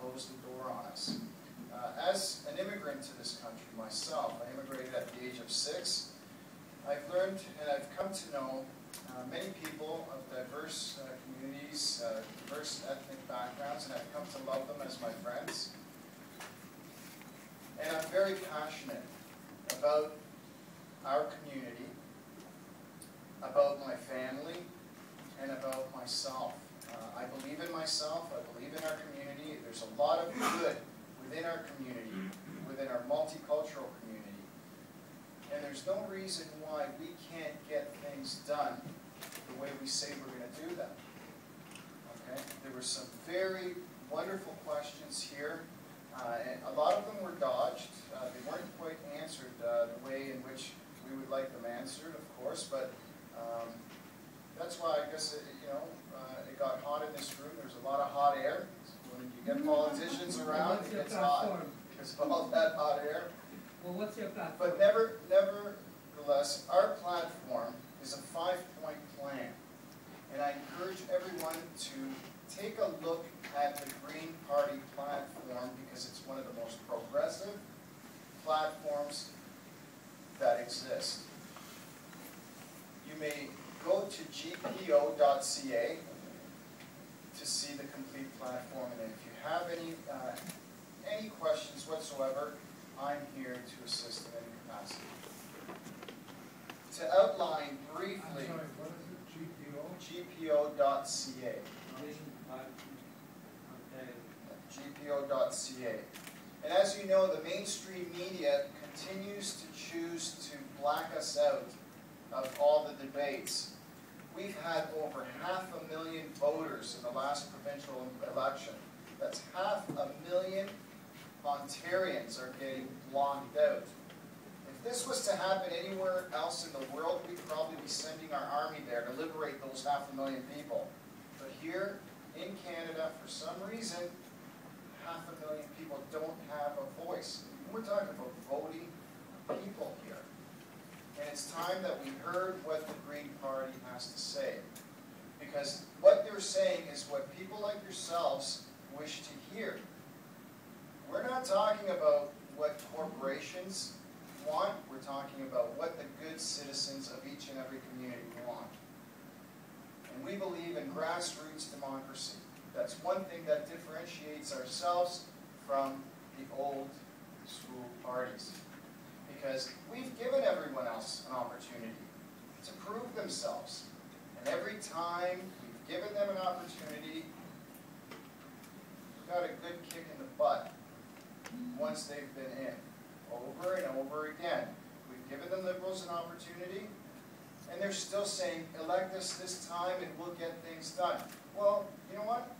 closed the door on us. As an immigrant to this country myself, I immigrated at the age of 6. I've learned and I've come to know many people of diverse communities, diverse ethnic backgrounds, and I've come to love them as my friends. And I'm very passionate about our community, about my family, and about myself. I believe in myself, I believe in our community. There's a lot of good within our community, within our multicultural community. And there's no reason why we can't get things done the way we say we're going to do them. Okay? There were some very wonderful questions here, and a lot of them were dodged. They weren't quite answered the way in which we would like them answered, of course, but that's why I guess it got hot in this room. There's a lot of hot air. When you get politicians around, it gets hot because of all that hot air. Well, what's your platform? But nevertheless, our platform is a 5-point plan. And I encourage everyone to take a look at the Green Party platform because it's one of the most progressive platforms that exist. You may go to gpo.ca to see the complete platform, and if you have any questions whatsoever, I'm here to assist in any capacity. To outline briefly, I'm sorry, what is it? gpo.ca. gpo.ca. And as you know, the mainstream media continues to choose to black us out of all the debates. We've had over 500,000 voters in the last provincial election. That's 500,000 Ontarians are getting blocked out. If this was to happen anywhere else in the world, we'd probably be sending our army there to liberate those 500,000 people. But here in Canada, for some reason, 500,000 people don't have a voice. And we're talking about voting people here. And it's time that we heard what the Green Party has to say. Because what they're saying is what people like yourselves wish to hear. We're not talking about what corporations want. We're talking about what the good citizens of each and every community want. And we believe in grassroots democracy. That's one thing that differentiates ourselves from the old school parties. Because we've given everyone else an opportunity to prove themselves. And every time we've given them an opportunity, we've got a good kick in the butt once they've been in. Over and over again. We've given the Liberals an opportunity, and they're still saying, elect us this time and we'll get things done. Well, you know what?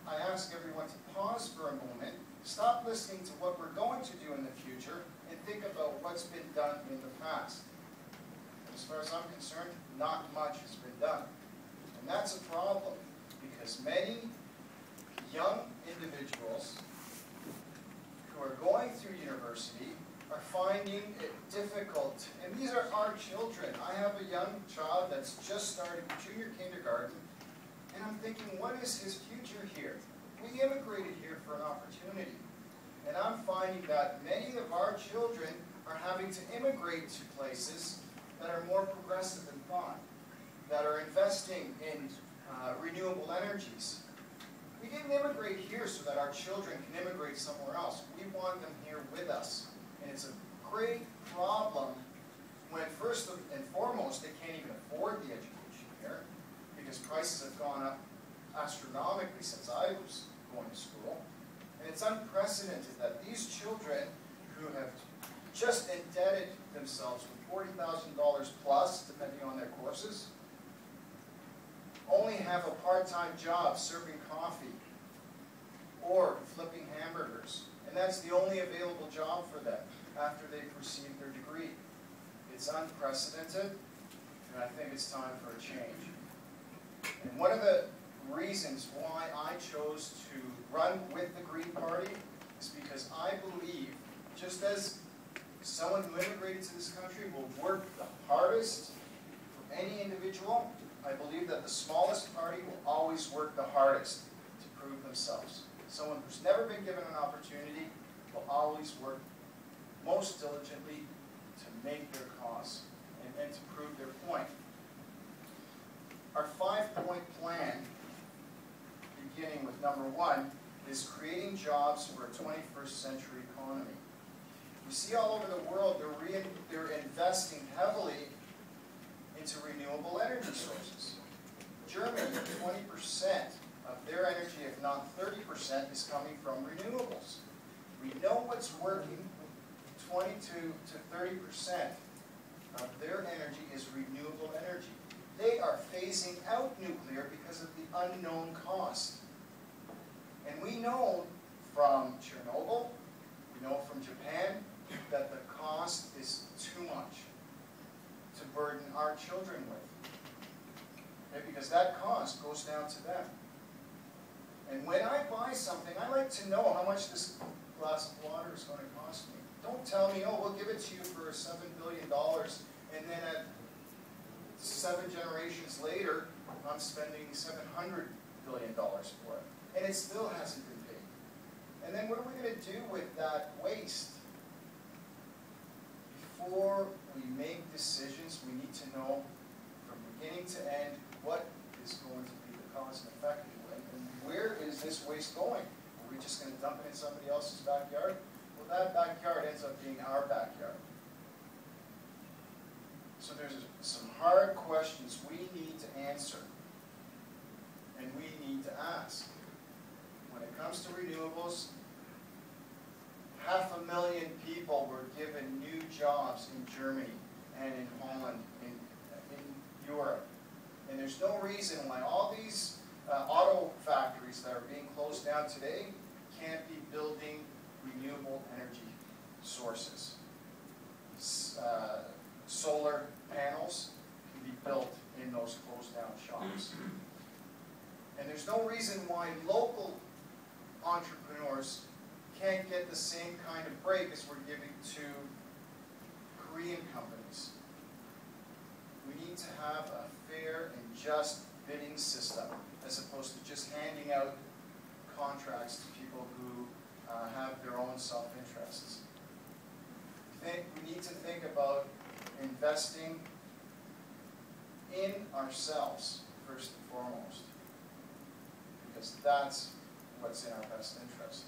I ask everyone to pause for a moment, stop listening to what we're going to do in the future, and think about what's been done in the past. As far as I'm concerned, not much has been done. And that's a problem, because many young individuals who are going through university are finding it difficult. And these are our children. I have a young child that's just started junior kindergarten, and I'm thinking, what is his future here? We immigrated here for an opportunity. And I'm finding that many of our children are having to immigrate to places that are more progressive in thought, that are investing in renewable energies. We didn't immigrate here so that our children can immigrate somewhere else. We want them here with us. And it's a great problem when first and foremost they can't even afford the education here because prices have gone up astronomically since I was going to school. And it's unprecedented that these children who have just indebted themselves with $40,000 plus, depending on their courses, only have a part-time job serving coffee or flipping hamburgers. And that's the only available job for them after they've received their degree. It's unprecedented, and I think it's time for a change. And one of the reasons why I chose to run with the Green Party is because I believe, just as someone who immigrated to this country will work the hardest for any individual, I believe that the smallest party will always work the hardest to prove themselves. someone who's never been given an opportunity will always work most diligently to make their cause and to prove their point. Our 5-point plan, beginning with number 1, is creating jobs for a 21st century economy. We see all over the world they're investing heavily into renewable energy sources. Germany, 20% of their energy, if not 30%, is coming from renewables. We know what's working. 22 to 30% of their energy is renewable energy. They are phasing out nuclear because of the unknown cost. And we know from Chernobyl, we know from Japan, that the cost is too much to burden our children with. Okay, because that cost goes down to them. And when I buy something, I like to know how much this glass of water is going to cost me. Don't tell me, oh, we'll give it to you for $7 billion, and then at 7 generations later, I'm spending $700 billion for it. And it still hasn't been paid. And then what are we going to do with that waste? Before we make decisions, we need to know from beginning to end what is going to be the cause and effect, and where is this waste going? Are we just going to dump it in somebody else's backyard? Well, that backyard ends up being our backyard. So there's some hard questions we need to answer, and we need to ask. When it comes to renewables, 500,000 people were given new jobs in Germany and in Holland, in Europe. And there's no reason why all these auto factories that are being closed down today can't be building renewable energy sources. Solar panels can be built in those closed down shops. And there's no reason why local entrepreneurs can't get the same kind of break as we're giving to Korean companies. We need to have a fair and just bidding system as opposed to just handing out contracts to people who have their own self-interests. We need to think about investing in ourselves first and foremost, because that's what's in our best interest.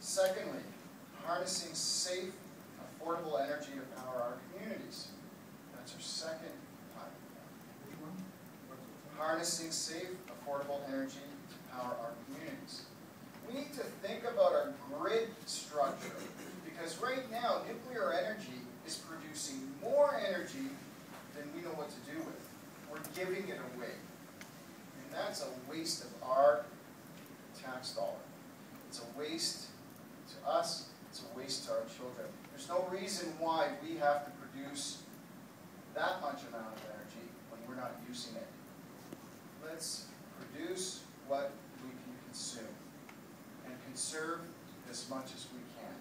Secondly, harnessing safe, affordable energy to power our communities. That's our second plan. Harnessing safe, affordable energy to power our communities. We need to think about our grid structure, because right now, nuclear energy is producing more energy than we know what to do with. We're giving it away. And that's a waste of our tax dollar. It's a waste to us, it's a waste to our children. There's no reason why we have to produce that much amount of energy when we're not using it. Let's produce what we can consume and conserve as much as we can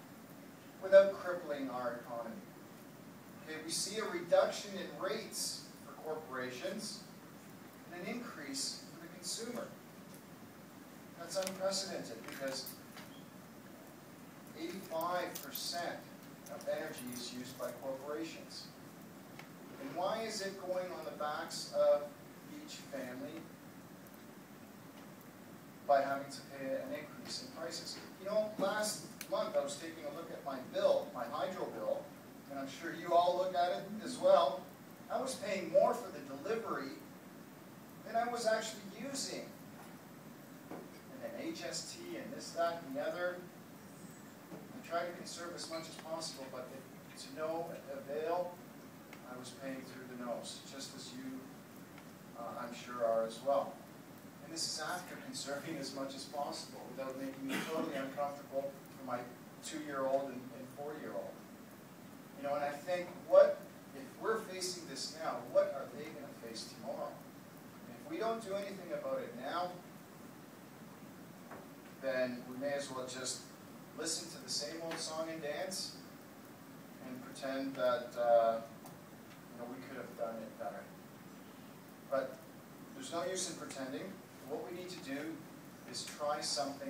without crippling our economy. Okay, we see a reduction in rates for corporations and an increase for the consumer. That's unprecedented because 85% of energy is used by corporations. And why is it going on the backs of each family by having to pay an increase in prices? You know, last month I was taking a look at my bill, my hydro bill, and I'm sure you all look at it as well. I was paying more for the delivery than I was actually using. And then HST and this, that, and the other. I try to conserve as much as possible, but to no avail, I was paying through the nose, just as you, I'm sure, are as well. And this is after conserving as much as possible without making me totally uncomfortable for my 2-year-old and 4-year-old. You know, and I think, if we're facing this now, what are they going to face tomorrow? And if we don't do anything about it now, then we may as well just listen to the same old song and dance and pretend that we could have done it better. But there's no use in pretending. What we need to do is try something